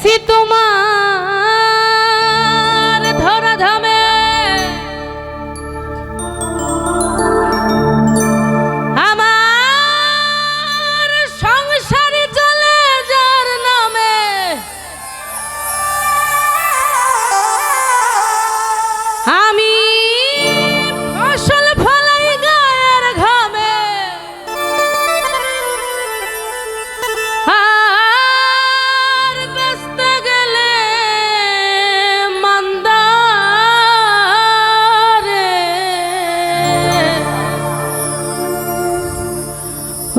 গেছি তোমার ধরা ধামে, আমার সংসারে চলে যার নামে, আমি ফসল ফলাই গায়ের ঘামে, আর বেচতে গেলে মান্দারে।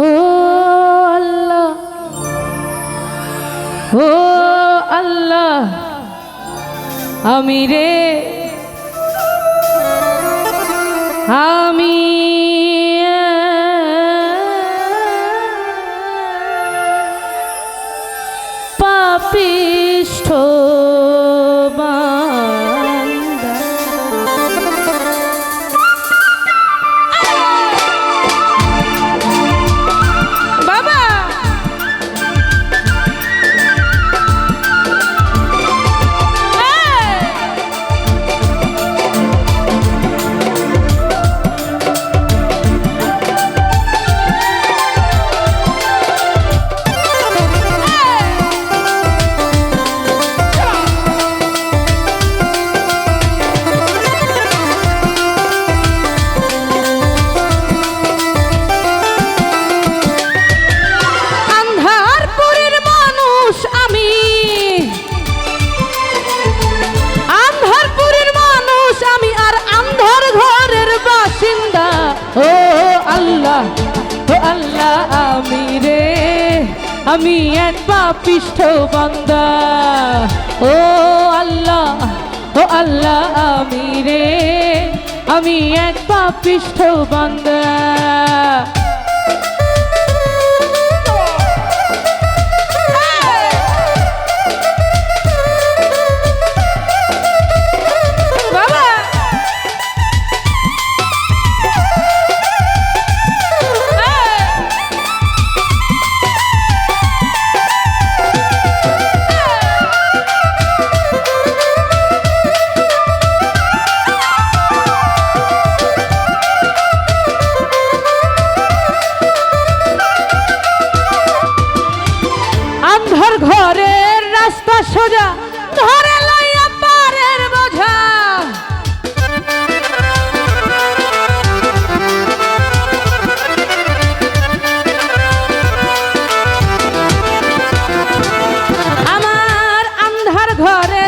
ও আল্লাহ, ও আল্লাহ, আমি রে আমি পাপিষ্ঠ বান্দা। বাবা আমি রে আমি এক পাপিষ্ঠ বান্দা। ও আল্লাহ, ও আল্লাহ, আমি রে আমি এক পাপিষ্ঠ বান্দা। ঘরের রাস্তা সোজা ধরে লইয়া পারের বোঝা, আমার আন্ধার ঘরে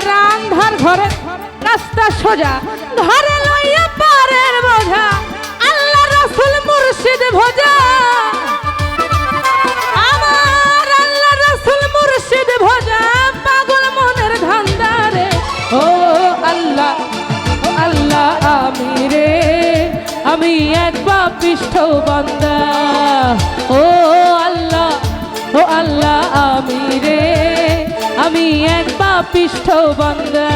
রাস্তা সোজা ধরে লইয়া পারের বোঝা, আল্লাহ রাসূল মুর্শিদ ভোজা, ভোজা পাগল মনের ধান্দারে। ও আল্লাহ, ও আল্লাহ, আমি রে আমি এক পাপিষ্ঠ বান্দা। ও আল্লাহ, ও আল্লাহ, আমি রে আমি এক পাপিষ্ঠ বান্দা।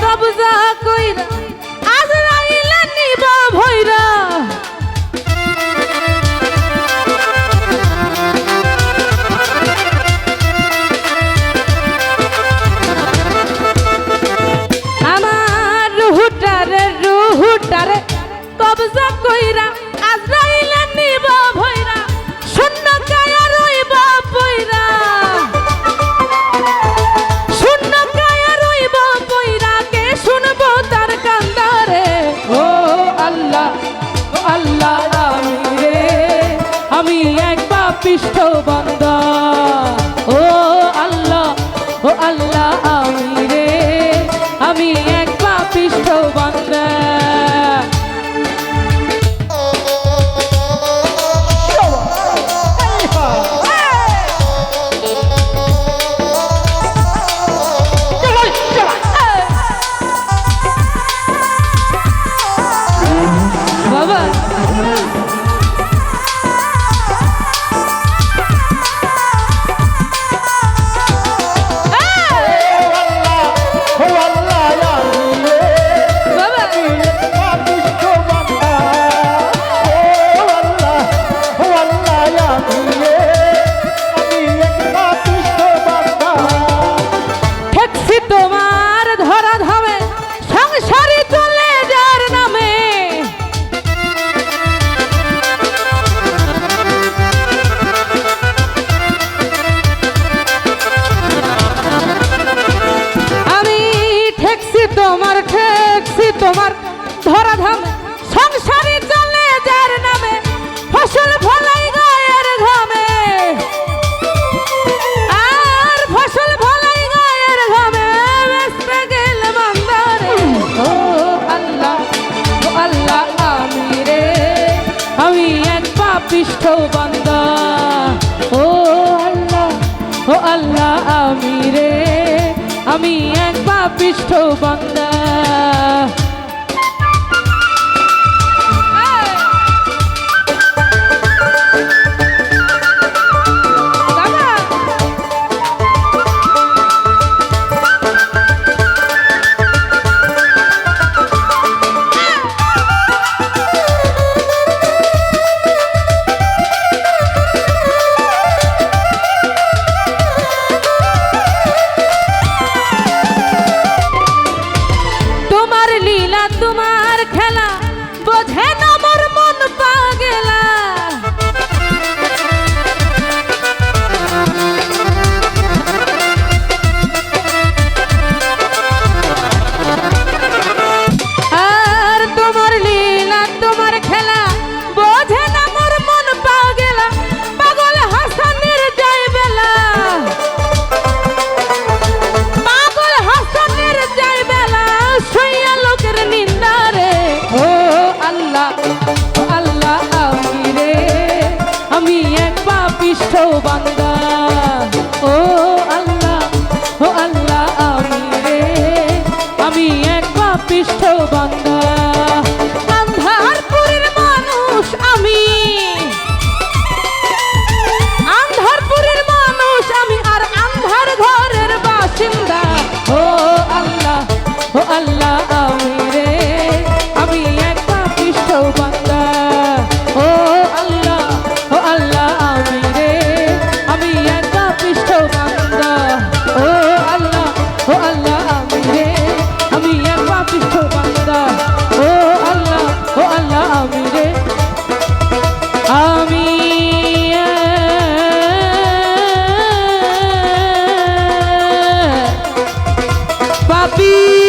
কবজা কইরা আজরাইল নিবা ভইরা, আমার রুহুটারে কবজা কইরা আজরাইল নিবা ভইরা, শূন্য কায়া রইবা পইরা, আমি এক পাপিষ্ঠ বান্দা। ও আল্লাহ, ও আল্লাহ, আমি রে আমি এক পাপিষ্ঠ বান্দা। পাপিষ্ঠ বান্দা। ও আল্লাহ, ও আল্লাহ, আমি রে, আমি এক পাপিষ্ঠ বান্দা। তোমার খেলা বোঝে না মোর মন পাগলা। আর তোমার লীলা তোমার খেলা বোঝে না মোর মন পাগলা। পাগল হাসানের যায় বেলা, পাগল হাসানের যায় বেলা, সইয়া লোকের নিন্দা রে। ও আল্লাহ, ও আল্লাহ, আমি রে, আমি এক পাপিষ্ঠ বান্দা। ও আল্লাহ, ও আল্লাহ, আমি রে, আমি এক পাপিষ্ঠ বান্দা। আন্ধারপুরের মানুষ আমি, আন্ধারপুরের মানুষ আমি, আর আন্ধার ঘরের বাসিন্দা। ও আল্লাহ, ও আল্লাহ, আমি রে, আমি এক পাপিষ্ঠ বান্দা। ও আল্লাহ, ও আল্লাহ, আমি রে, আমি এক পাপিষ্ঠ বান্দা। ও আল্লাহ, ও আল্লাহ, আমি রে, আমি এক পাপিষ্ঠ বান্দা। ও আল্লাহ, ও আল্লাহ, আমি রে, আমি পাপী।